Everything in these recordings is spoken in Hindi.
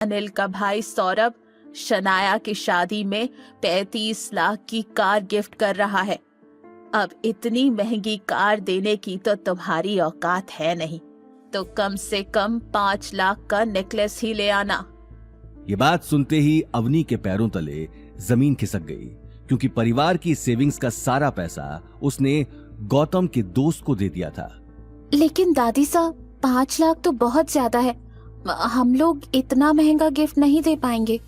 अनिल का भाई सौरभ शनाया की शादी में 35 लाख की कार गिफ्ट कर रहा है। अब इतनी महंगी कार देने की तो तुम्हारी औकात है नहीं, तो कम से कम 5 लाख का नेकलेस ही ले आना। ये बात सुनते ही अवनी के पैरों तले जमीन खिसक गई, क्योंकि परिवार की सेविंग्स का सारा पैसा उसने गौतम के दोस्त को दे दिया था। लेकिन दादी साहब 5 लाख तो बहुत ज्यादा है, हम लोग इतना महंगा गिफ्ट नहीं दे पाएंगे।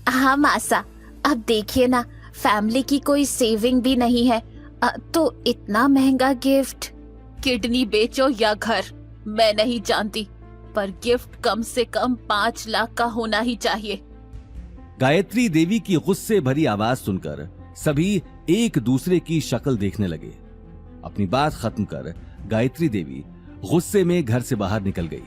हाँ मासा, अब देखिए ना, फैमिली की कोई सेविंग भी नहीं है, तो इतना महंगा गिफ्ट। किडनी बेचो या घर, मैं नहीं जानती, पर गिफ्ट कम से कम 5 लाख का होना ही चाहिए। गायत्री देवी की गुस्से भरी आवाज सुनकर सभी एक दूसरे की शक्ल देखने लगे। अपनी बात खत्म कर गायत्री देवी गुस्से में घर से बाहर निकल गई।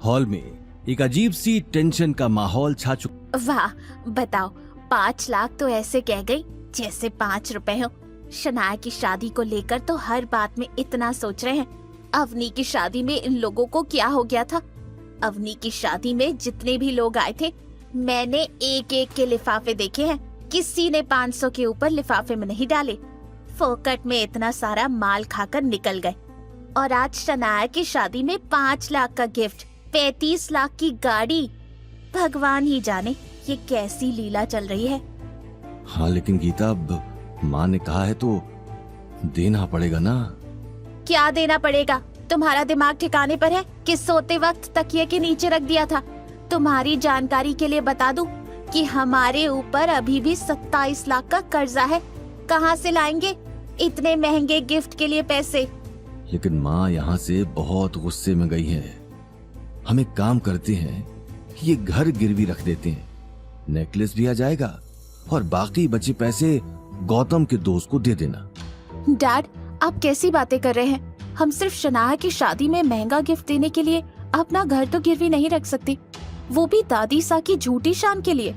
हॉल में एक अजीब सी टेंशन का माहौल छा चुका। वाह, बताओ 5 लाख तो ऐसे कह गई जैसे 5 रुपए हो। शनाया की शादी को लेकर तो हर बात में इतना सोच रहे हैं। अवनी की शादी में इन लोगों को क्या हो गया था? अवनी की शादी में जितने भी लोग आए थे, मैंने एक एक के लिफाफे देखे हैं, किसी ने 500 के ऊपर लिफाफे में नहीं डाले। फोकट में इतना सारा माल खाकर निकल गए, और आज शनाया की शादी में 5 लाख का गिफ्ट, 35 लाख की गाड़ी। भगवान ही जाने ये कैसी लीला चल रही है। हाँ लेकिन गीता, अब माँ ने कहा है तो देना पड़ेगा ना। क्या देना पड़ेगा? तुम्हारा दिमाग ठिकाने पर है कि सोते वक्त तकिए के नीचे रख दिया था? तुम्हारी जानकारी के लिए बता दूं कि हमारे ऊपर अभी भी 27 लाख का कर्जा है। कहाँ से लाएंगे इतने महंगे गिफ्ट के लिए पैसे? लेकिन माँ यहाँ से बहुत गुस्से में गई है। हम एक काम करते हैं, ये घर गिरवी रख देते हैं, नेकलेस भी आ जाएगा और बाकी बचे पैसे गौतम के दोस्त को दे देना। डैड, आप कैसी बातें कर रहे हैं? हम सिर्फ शनाया की शादी में महंगा गिफ्ट देने के लिए अपना घर तो गिरवी नहीं रख सकते, वो भी दादी सा की झूठी शान के लिए।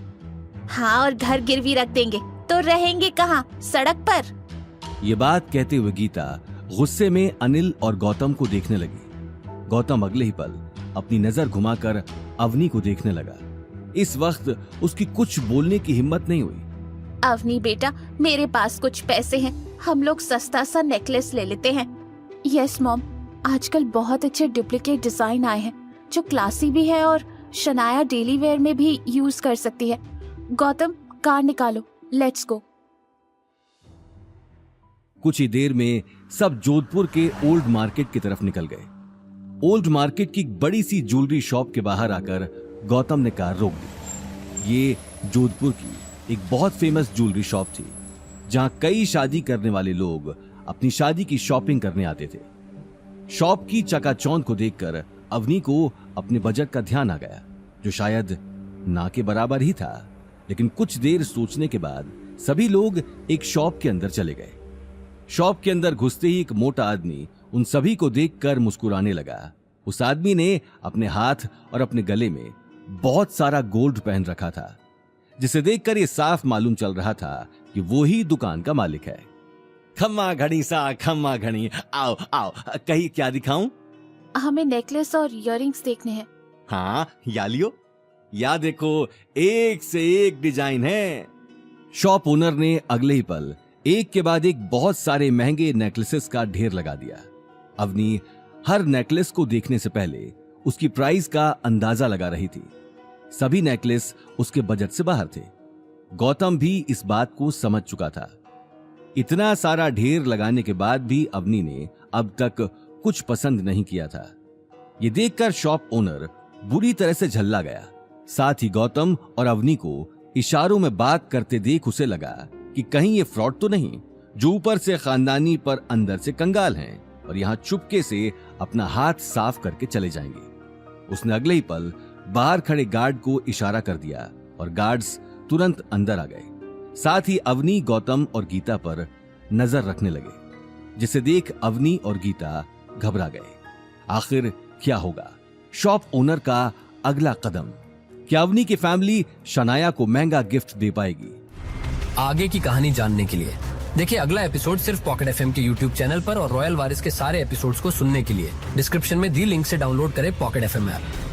हाँ, और घर गिरवी रख देंगे तो रहेंगे कहाँ? सड़क पर। ये बात कहते हुए गीता गुस्से में अनिल और गौतम को देखने लगी। गौतम अगले ही पल अपनी नजर घुमाकर अवनी को देखने लगा। इस वक्त उसकी कुछ बोलने की हिम्मत नहीं हुई। अवनी बेटा, मेरे पास कुछ पैसे हैं, हम लोग सस्ता सा नेकलेस ले लेते हैं। यस मॉम, आजकल बहुत अच्छे डुप्लीकेट डिजाइन आए हैं जो क्लासी भी है और शनाया डेली वेयर में भी यूज कर सकती है। गौतम, कार निकालो, लेट्स गो। कुछ ही देर में सब जोधपुर के ओल्ड मार्केट की तरफ निकल गए। ओल्ड मार्केट की बड़ी सी ज्वेलरी शॉप के बाहर आकर गौतम ने कार रोक दी। ये जोधपुर की एक बहुत फेमस ज्वेलरी शॉप थी, जहां कई शादी करने वाले लोग अपनी शादी की शॉपिंग करने आते थे। शॉप की चकाचौंध को देखकर अवनी को अपने बजट का ध्यान आ गया, जो शायद ना के बराबर ही था। लेकिन कुछ देर सोचने के बाद सभी लोग एक शॉप के अंदर चले गए। शॉप के अंदर घुसते ही एक मोटा आदमी उन सभी को देखकर मुस्कुराने लगा। उस आदमी ने अपने हाथ और अपने गले में बहुत सारा गोल्ड पहन रखा था, जिसे देखकर यह साफ मालूम चल रहा था कि वो ही दुकान का मालिक है। खम्मा घड़ी सा खम्मा घड़ी, आओ आओ, कहीं क्या दिखाऊं? हमें नेकलेस और इयररिंग्स देखने हैं। हाँ, या लियो, या देखो, एक से एक डिजाइन है। शॉप ओनर ने अगले ही पल एक के बाद एक बहुत सारे महंगे नेकलेसेस का ढेर लगा दिया। अवनी हर नेकलेस को देखने से पहले उसकी प्राइस का अंदाजा लगा रही थी। सभी नेकलेस उसके बजट से बाहर थे। गौतम भी इस बात को समझ चुका था। इतना सारा ढेर लगाने के बाद भी अवनी ने अब तक कुछ पसंद नहीं किया था। ये देखकर शॉप ओनर बुरी तरह से झल्ला गया। साथ ही गौतम और अवनी को इशारों में बात करते देख उसे लगा कि कहीं ये फ्रॉड तो नहीं, जो ऊपर से खानदानी पर अंदर से कंगाल हैं और यहाँ चुपके से अपना हाथ साफ करके चले जाएंगे। उसने अगले ही पल बाहर खड़े गार्ड को इशारा कर दिया और गार्ड्स तुरंत अंदर आ गए। साथ ही अवनी, गौतम और गीता पर नजर रखने लगे, जिसे देख अवनी और गीता घबरा गए। आखिर क्या होगा? शॉप ओनर का अगला कदम? क्या अवनी की फैमिली शनाया को महंगा गिफ्ट दे पाएगी? आगे की कहानी जानने के लिए देखिए अगला एपिसोड सिर्फ पॉकेट एफएम के यूट्यूब चैनल पर, और रॉयल वारिस के सारे एपिसोड्स को सुनने के लिए डिस्क्रिप्शन में दी लिंक से डाउनलोड करें पॉकेट एफएम ऐप।